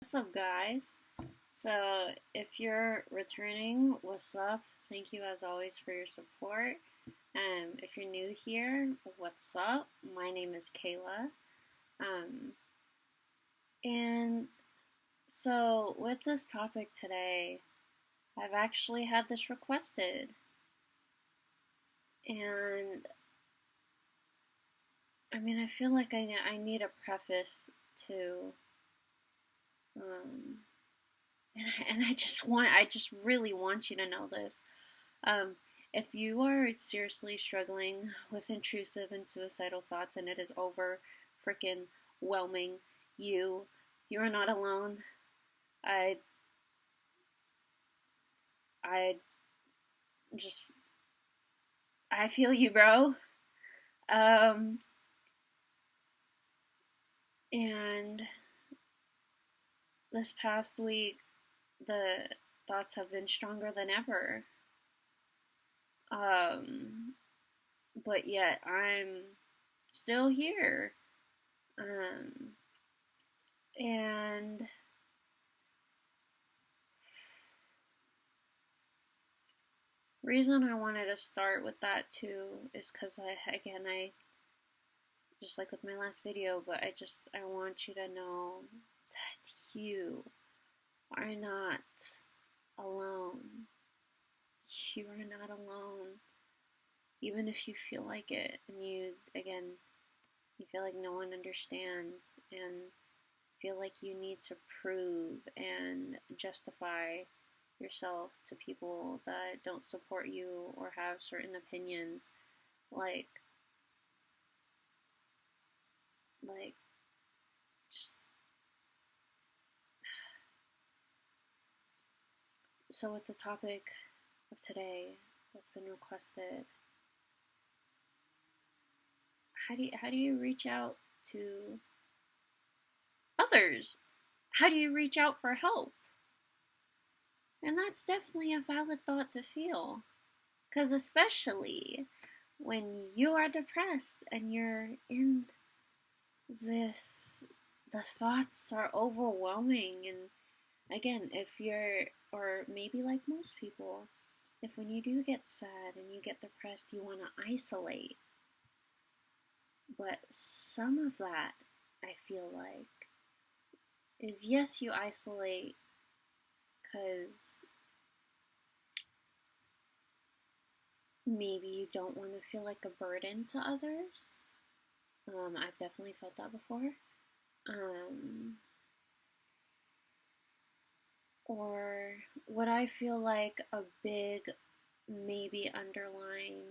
What's up, guys? So, if you're returning, what's up? Thank you as always for your support. If you're new here, what's up? My name is Kayla. Um, and so, with this topic today, I've actually had this requested. And I feel like I need a preface to. Um, and I just really want you to know this. Um, if you are seriously struggling with intrusive and suicidal thoughts and it is over freaking whelming you are not alone. I I just I feel you, bro. Um, and this past week the thoughts have been stronger than ever. Um, but yet I'm still here. Um, and reason I wanted to start with that too is because I just like with my last video, but I want you to know that you are not alone. You are not alone. Even if you feel like it, and you feel like no one understands, and feel like you need to prove and justify yourself to people that don't support you or have certain opinions, like like just so with the topic of today that's been requested, how do you reach out to others? How do you reach out for help? And that's definitely a valid thought to feel, because especially when you are depressed and you're in this, the thoughts are overwhelming. And again, if you're, or maybe like most people, if when you do get sad and you get depressed, you want to isolate. But some of that, I feel like, is yes, you isolate because maybe you don't want to feel like a burden to others. I've definitely felt that before. Or what I feel like a big, maybe underlying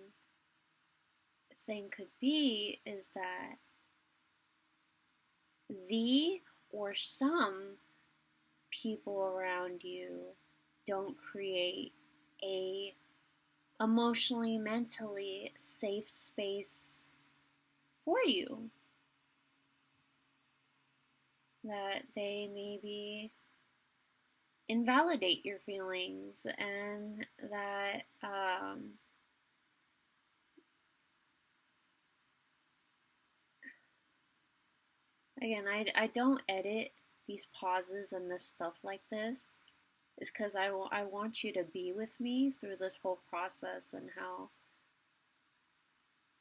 thing could be is that the or some people around you don't create a emotionally, mentally safe space for you. That they maybe invalidate your feelings, and that again, I don't edit these pauses and this stuff like this is because I want you to be with me through this whole process, and how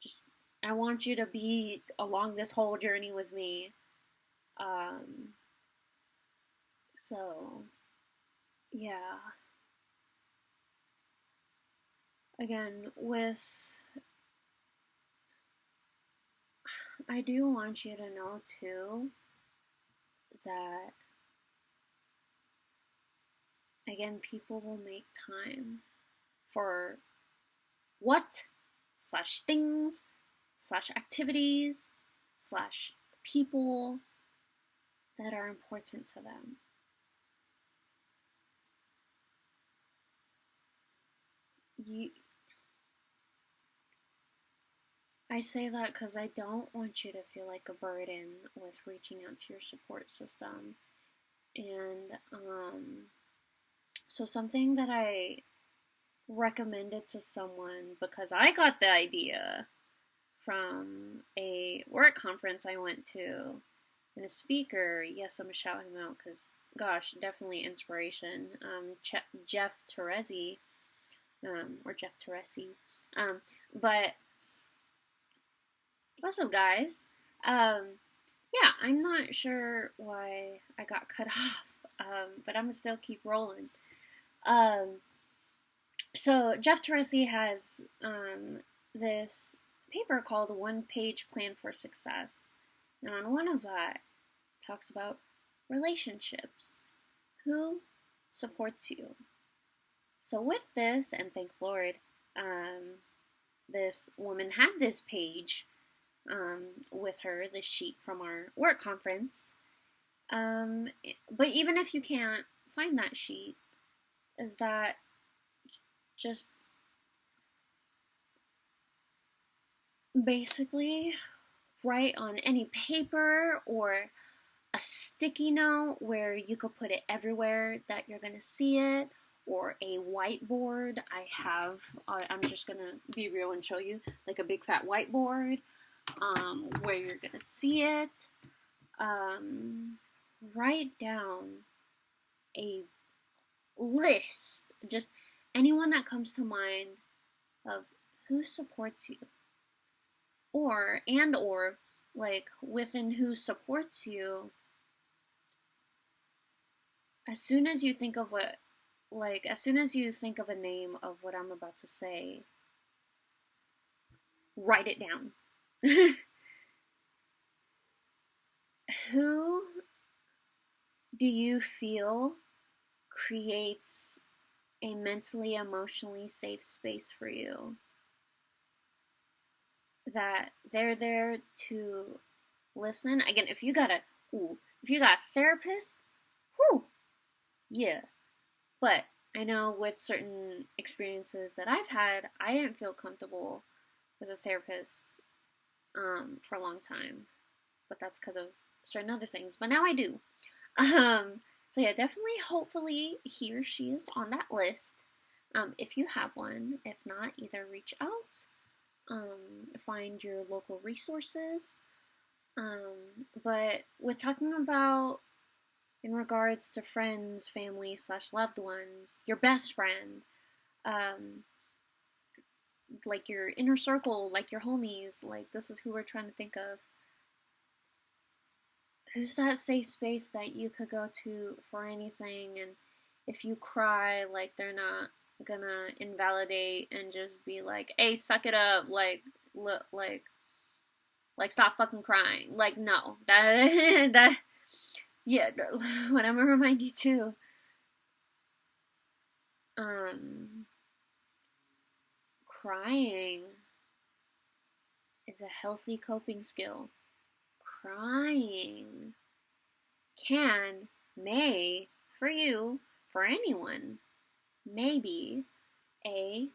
just I want you to be along this whole journey with me. Um, so, yeah. Again, I do want you to know too that, again, people will make time for what slash things slash activities slash people that are important to them. I say that because I don't want you to feel like a burden with reaching out to your support system. And so something that I recommended to someone, because I got the idea from a work conference I went to, and a speaker, yes, I'm gonna shout him out because gosh, definitely inspiration. Jeff Teresi, or Jeff Teresi. But what's up, guys? Yeah, I'm not sure why I got cut off, but I'm gonna still keep rolling. Um, so Jeff Teresi has this paper called One Page Plan for Success. And on one of that, it talks about relationships. Who supports you? So with this, and thank Lord, this woman had this page with her, this sheet from our work conference. But even if you can't find that sheet, is that just basically write on any paper or a sticky note where you could put it everywhere that you're gonna see it, or a whiteboard. I'm just gonna be real and show you, like a big fat whiteboard where you're gonna see it. Write down a list, just anyone that comes to mind, of who supports you, or like within who supports you. As soon as you think of a name of what I'm about to say, write it down. Who do you feel creates a mentally, emotionally safe space for you? That they're there to listen. Again, if you got a therapist, whew, yeah. But I know with certain experiences that I've had, I didn't feel comfortable with a therapist for a long time. But that's because of certain other things. But now I do. So yeah, definitely, hopefully, he or she is on that list. If you have one. If not, either reach out, find your local resources. But we're talking about, in regards to friends, family / loved ones, your best friend, like your inner circle, like your homies, like this is who we're trying to think of. Who's that safe space that you could go to for anything, and if you cry, like they're not gonna invalidate and just be like, hey, suck it up, like stop fucking crying. Like, no. That yeah, what I'm gonna remind you too. Crying is a healthy coping skill. Crying may, for you, for anyone, maybe a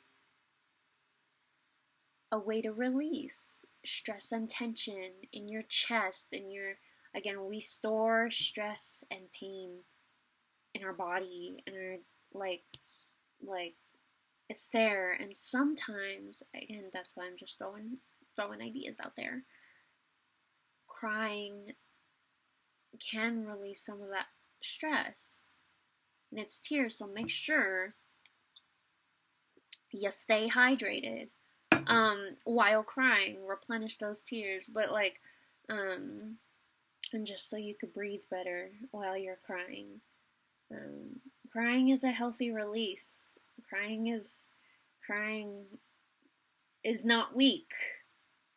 way to release stress and tension in your chest, again, we store stress and pain in our body, and our, like, it's there, and sometimes, again, that's why I'm just throwing ideas out there. Crying can release some of that stress, and it's tears, so make sure you stay hydrated while crying. Replenish those tears, but and just so you could breathe better while you're crying. Crying is a healthy release. Crying is not weak.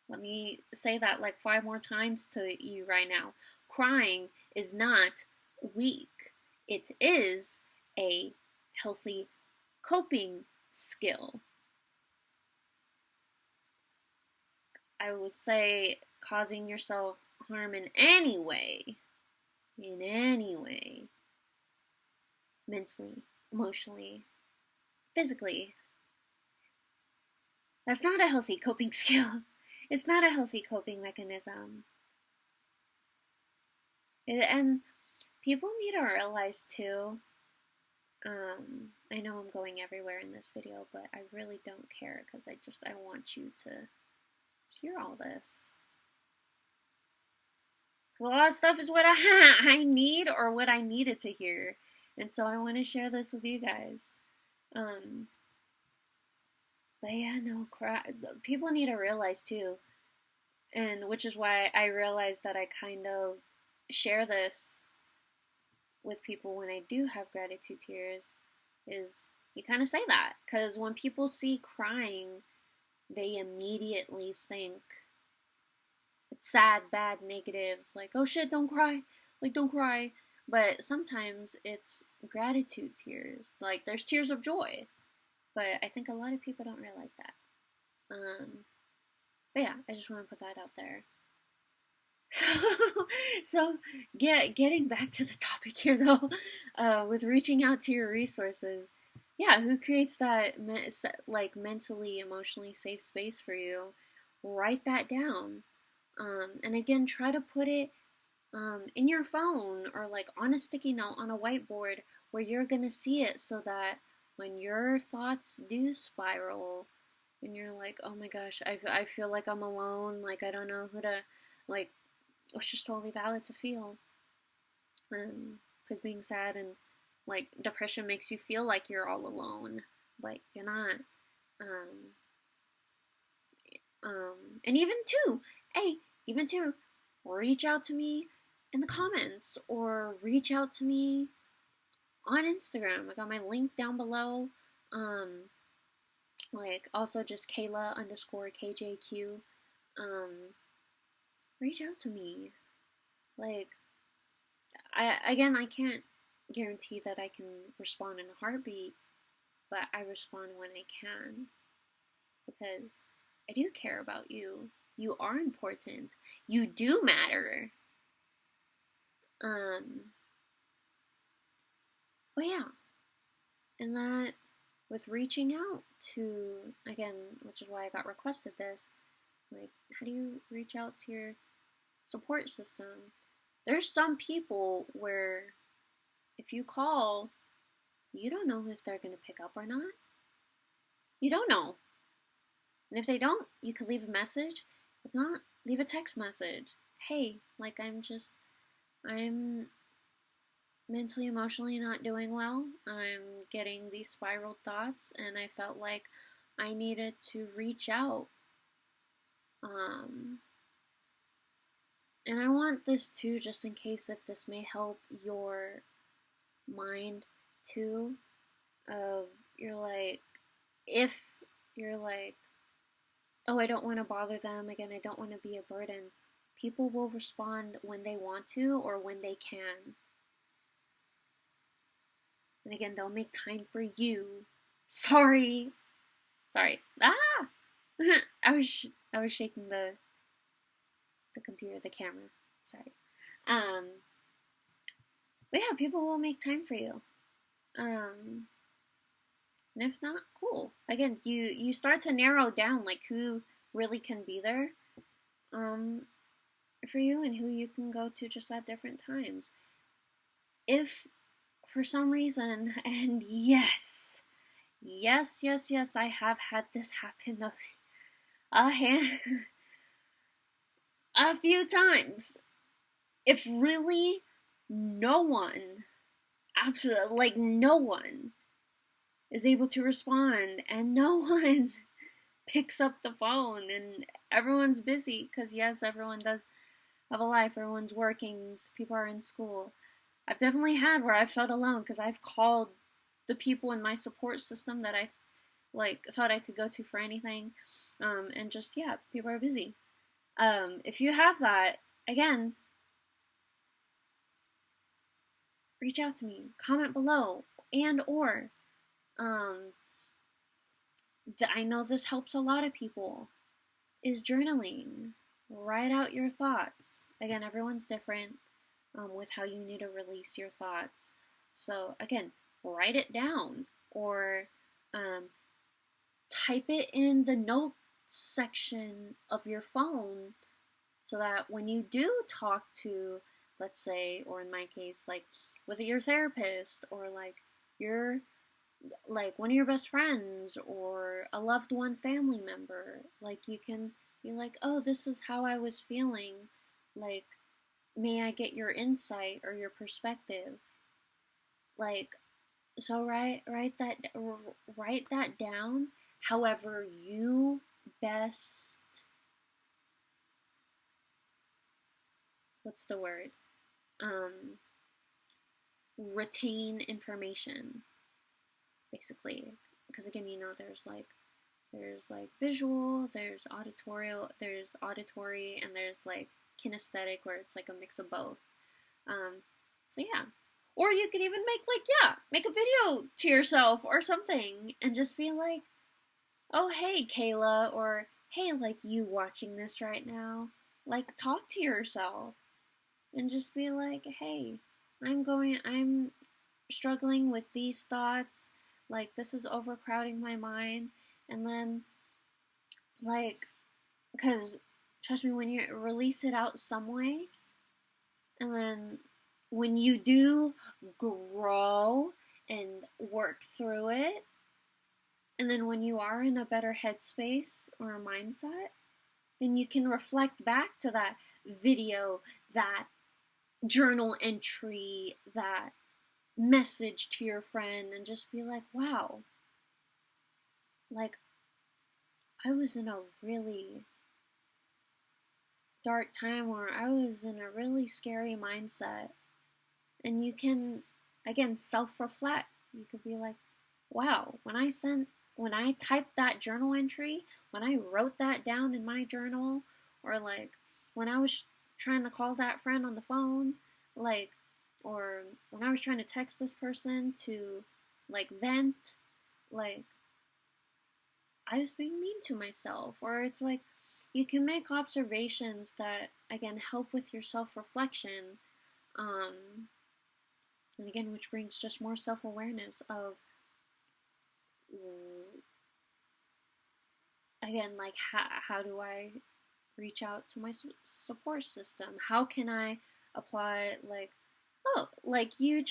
Let me say that like 5 more times to you right now. Crying is not weak. It is a healthy coping skill. I would say causing yourself harm in any way, mentally, emotionally, physically, that's not a healthy coping skill. It's not a healthy coping mechanism. And people need to realize too, I know I'm going everywhere in this video, but I really don't care, because I want you to hear all this. A lot of stuff is what I need or what I needed to hear. And so I want to share this with you guys. But yeah, no, people need to realize too, and which is why I realized that I kind of share this with people when I do have gratitude tears, is you kind of say that, because when people see crying, they immediately think it's sad, bad, negative, like, oh shit, don't cry, like, don't cry. But sometimes it's gratitude tears, like there's tears of joy. But I think a lot of people don't realize that. But yeah, I just want to put that out there. So getting back to the topic here though, with reaching out to your resources, yeah, who creates that like mentally, emotionally safe space for you? Write that down, and again, try to put it in your phone or like on a sticky note on a whiteboard where you're gonna see it, so that when your thoughts do spiral and you're like, oh my gosh, I feel like I'm alone, like I don't know who to, like, it's just totally valid to feel. Because being sad and like depression makes you feel like you're all alone, but you're not. And even too, reach out to me in the comments or reach out to me on Instagram. I got my link down below. Like also just Kayla _KJQ. Reach out to me. Like, I can't guarantee that I can respond in a heartbeat, but I respond when I can, because I do care about you. You are important. You do matter. But yeah, and that with reaching out to, again, which is why I got requested this, like, how do you reach out to your support system? There's some people where if you call, you don't know if they're going to pick up or not. You don't know. And if they don't, you could leave a message. If not, leave a text message. Hey, like, I'm mentally, emotionally not doing well. I'm getting these spiral thoughts, and I felt like I needed to reach out. And I want this too, just in case if this may help your mind too, of if you're like, oh, I don't want to bother them, again, I don't want to be a burden. People will respond when they want to or when they can. And again, they'll make time for you. Sorry. Ah! I was shaking the computer, the camera. Sorry. But yeah, people will make time for you. And if not, cool. Again, you start to narrow down like who really can be there for you and who you can go to just at different times. If for some reason, and yes, I have had this happen a few times. If really no one, absolutely, like no one is able to respond and no one picks up the phone and everyone's busy, because yes, everyone does have a life, everyone's working, people are in school. I've definitely had where I felt alone because I've called the people in my support system that I like thought I could go to for anything, and just, yeah, people are busy. If you have that, again, reach out to me, comment below, and or I know this helps a lot of people, is journaling. Write out your thoughts. Again, everyone's different with how you need to release your thoughts. So again, write it down or type it in the notes section of your phone, so that when you do talk to, let's say, or in my case, like with your therapist or like your like one of your best friends or a loved one family member, like you can be like, oh, this is how I was feeling, like may I get your insight or your perspective? Like, so write that down. However, you best, what's the word? Retain information, basically. Because again, there's like visual, there's auditory, and there's like kinesthetic, where it's like a mix of both. So yeah. Or you could even make a video to yourself or something and just be like, oh, hey, Kayla, or hey, like you watching this right now, like talk to yourself and just be like, hey, I'm struggling with these thoughts, like this is overcrowding my mind. And then, like, because trust me, when you release it out some way, and then when you do grow and work through it, and then when you are in a better headspace or a mindset, then you can reflect back to that video, that journal entry, that message to your friend, and just be like, wow, like, I was in a really dark time, or I was in a really scary mindset. And you can, again, self-reflect. You could be like, wow, when I typed that journal entry, when I wrote that down in my journal, or like when I was trying to call that friend on the phone, like, or when I was trying to text this person to like vent, like, I was being mean to myself. Or it's like, you can make observations that, again, help with your self-reflection. And again, which brings just more self-awareness of, again, like, how do I reach out to my support system? How can I apply, like, oh, like, you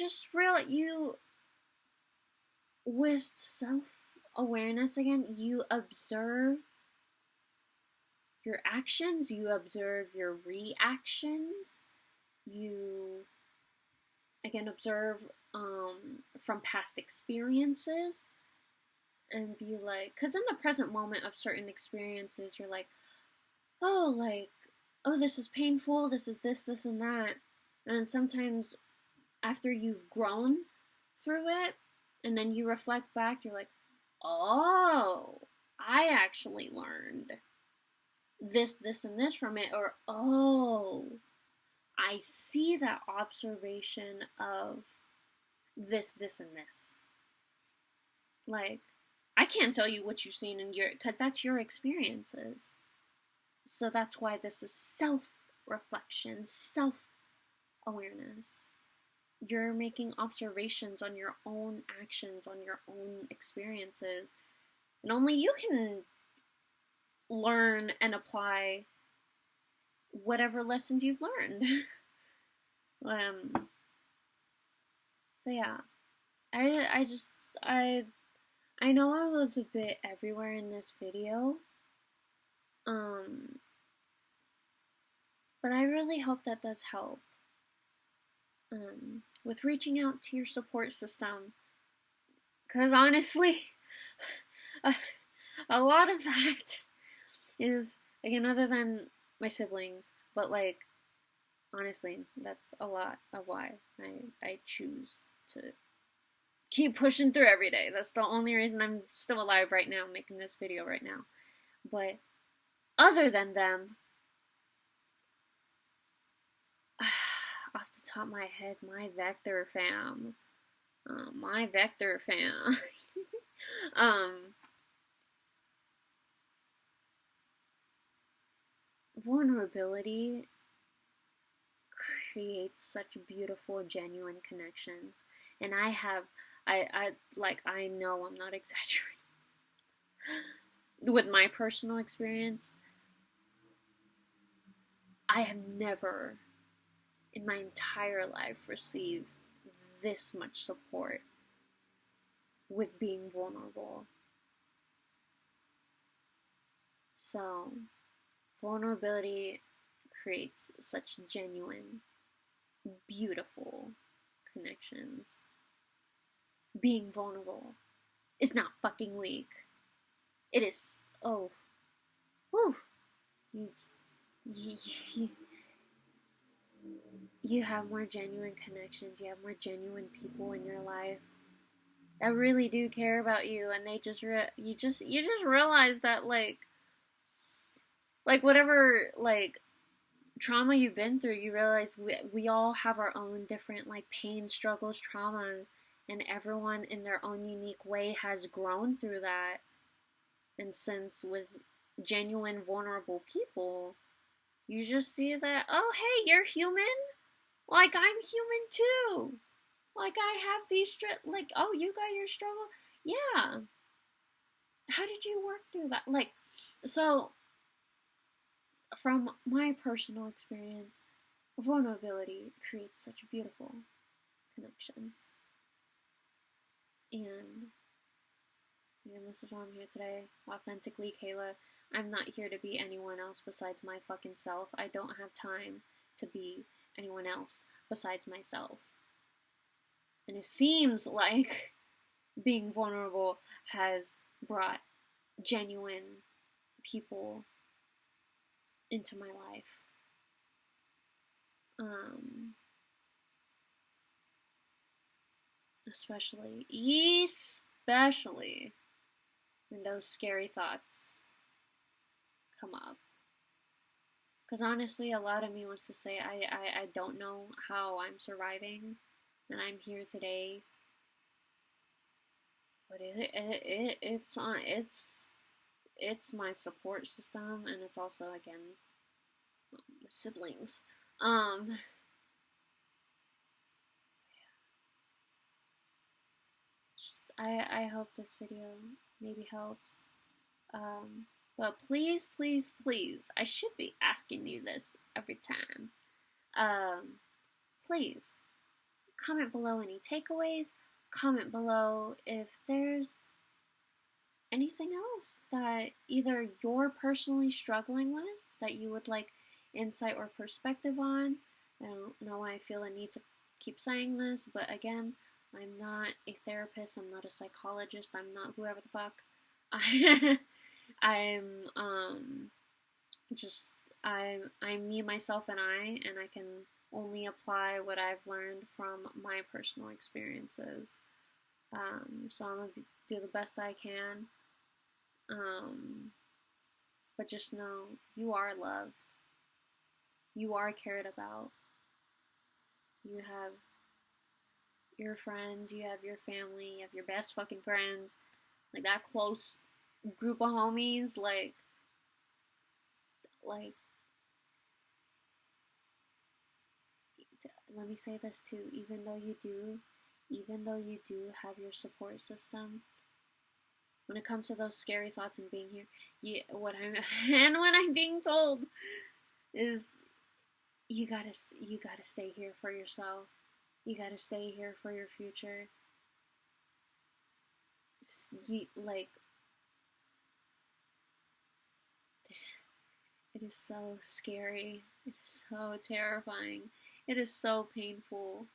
with self-awareness, again, you observe your actions, you observe your reactions, you, again, observe from past experiences, and be like, because in the present moment of certain experiences, you're like, oh, this is painful, this is this, and that. And then sometimes after you've grown through it, and then you reflect back, you're like, oh, I actually learned this, and this from it. Or, oh, I see that observation of this, and this. Like, I can't tell you what you've seen because that's your experiences. So that's why this is self-reflection, self-awareness. You're making observations on your own actions, on your own experiences. And only you can learn and apply whatever lessons you've learned. So yeah, I know I was a bit everywhere in this video, but I really hope that does help, with reaching out to your support system, because honestly, a lot of that is, again, other than my siblings, but like, honestly, that's a lot of why I choose to keep pushing through every day. That's the only reason I'm still alive right now, making this video right now. But other than them, off the top of my head, my Vector fam. Vulnerability creates such beautiful, genuine connections. And I know I'm not exaggerating. With my personal experience, I have never in my entire life received this much support with being vulnerable. So, vulnerability creates such genuine beautiful connections. Being vulnerable is not fucking weak. It is, oh, whew. You, you, you have more genuine connections. You have more genuine people in your life that really do care about you, and they just you just realize that whatever trauma you've been through, you realize we all have our own different pain, struggles, traumas, and everyone in their own unique way has grown through that. And since with genuine vulnerable people, you just see that, oh hey, you're human, like I'm human too. Like I have these oh, you got your struggle? Yeah. How did you work through that? So from my personal experience, vulnerability creates such beautiful connections. And this is why I'm here today. Authentically, Kayla. I'm not here to be anyone else besides my fucking self. I don't have time to be anyone else besides myself. And it seems like being vulnerable has brought genuine people into my life. Especially when those scary thoughts come up. Because honestly, a lot of me wants to say, I don't know how I'm surviving, and I'm here today. But it's my support system, and it's also, again, my siblings. I hope this video maybe helps. But please, please, please, I should be asking you this every time. Please, comment below any takeaways. Comment below if there's anything else that either you're personally struggling with that you would like insight or perspective on. I don't know why I feel a need to keep saying this, but again, I'm not a therapist, I'm not a psychologist, I'm not whoever the fuck. I'm me, myself, and I can only apply what I've learned from my personal experiences. So I'm gonna do the best I can. But just know you are loved. You are cared about. You have your friends, you have your family, you have your best fucking friends, that close group of homies, let me say this too, even though you do have your support system, when it comes to those scary thoughts and being here, what I'm being told is you gotta stay here for yourself. You gotta stay here for your future. It is so scary. It is so terrifying. It is so painful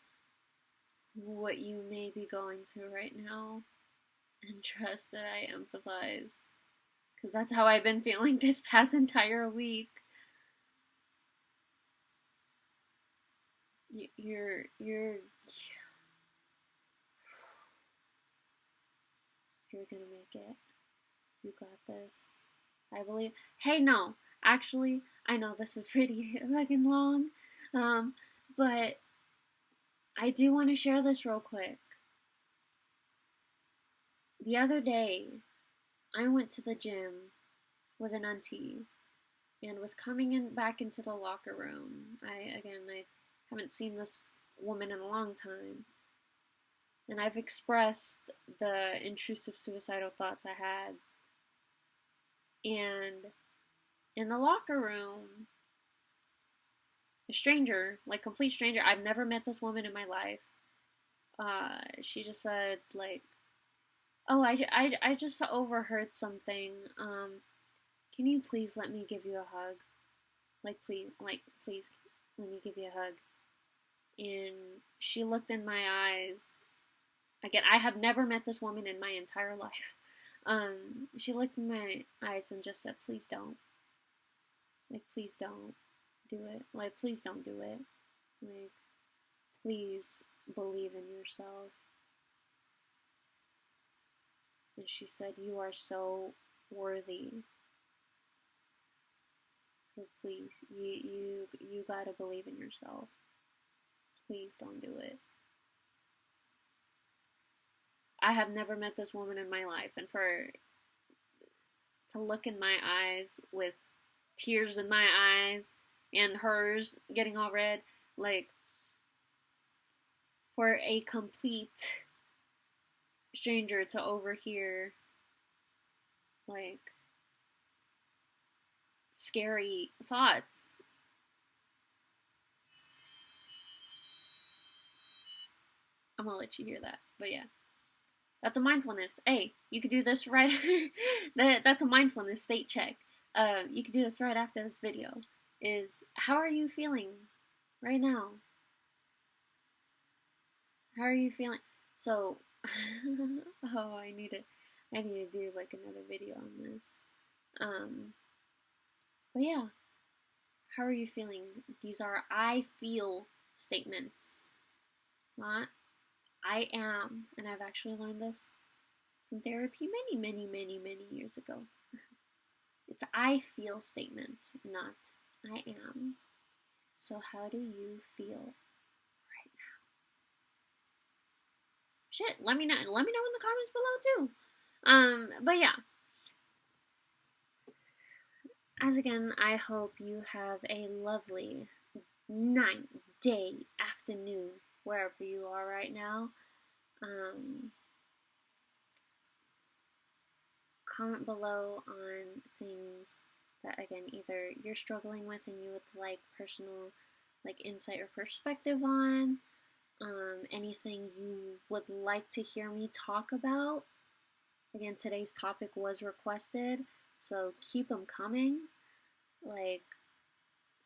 what you may be going through right now. And trust that I empathize. Because that's how I've been feeling this past entire week. You're gonna make it. You got this. I believe. Hey, no. Actually, I know this is pretty fucking long. But I do want to share this real quick. The other day, I went to the gym with an auntie and was coming back into the locker room. I haven't seen this woman in a long time. And I've expressed the intrusive suicidal thoughts I had. And in the locker room, a stranger, complete stranger, I've never met this woman in my life. She just said, oh, I just overheard something. Can you please let me give you a hug? Please let me give you a hug. and she looked in my eyes. Again, I have never met this woman in my entire life. She looked in my eyes and just said, please don't. Like, please don't do it. Like, please don't do it. Like, please believe in yourself. And she said, you are so worthy. So please, you gotta believe in yourself. Please don't do it. I have never met this woman in my life, and for to look in my eyes with tears in my eyes and hers getting all red, like, for a complete stranger to overhear, like, scary thoughts. I'm gonna let you hear that, but yeah. That's a mindfulness. Hey, you could do this right. That's a mindfulness state check. You could do this right after this video. Is how are you feeling right now? How are you feeling? So, oh, I need to do like another video on this. But yeah, how are you feeling? These are I feel statements, not I am. And I've actually learned this from therapy many years ago. It's I feel statements, not I am. So how do you feel right now? Shit, let me know in the comments below too. But yeah. As again, I hope you have a lovely night, day, afternoon, wherever you are right now. Comment below on things that, again, either you're struggling with and you would like personal, like, insight or perspective on. Anything you would like to hear me talk about. Again, today's topic was requested, so keep them coming. Like,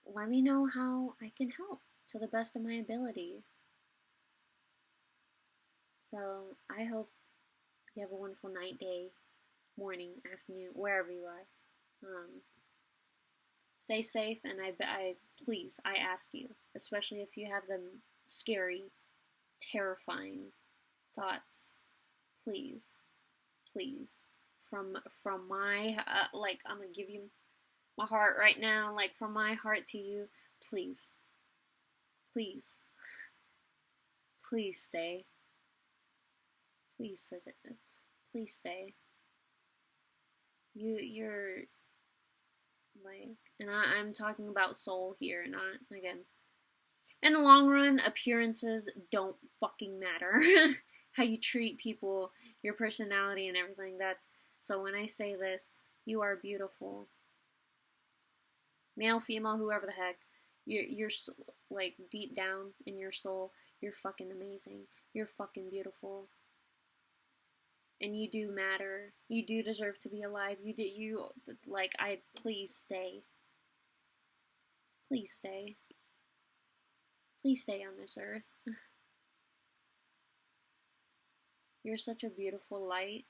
let me know how I can help to the best of my ability. So, I hope you have a wonderful night, day, morning, afternoon, wherever you are. Stay safe, and I please, I ask you, especially if you have them scary, terrifying thoughts, please, from my like, I'm gonna give you my heart right now, like, from my heart to you, please stay. Please stay. You're like, and I'm talking about soul here, not, again, in the long run, appearances don't fucking matter. How you treat people, your personality and everything, so when I say this, you are beautiful. Male, female, whoever the heck, you're like, deep down in your soul, you're fucking amazing. You're fucking beautiful. And you do matter. You do deserve to be alive. Please stay. Please stay. Please stay on this earth. You're such a beautiful light.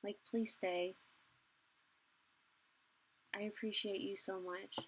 Like, please stay. I appreciate you so much.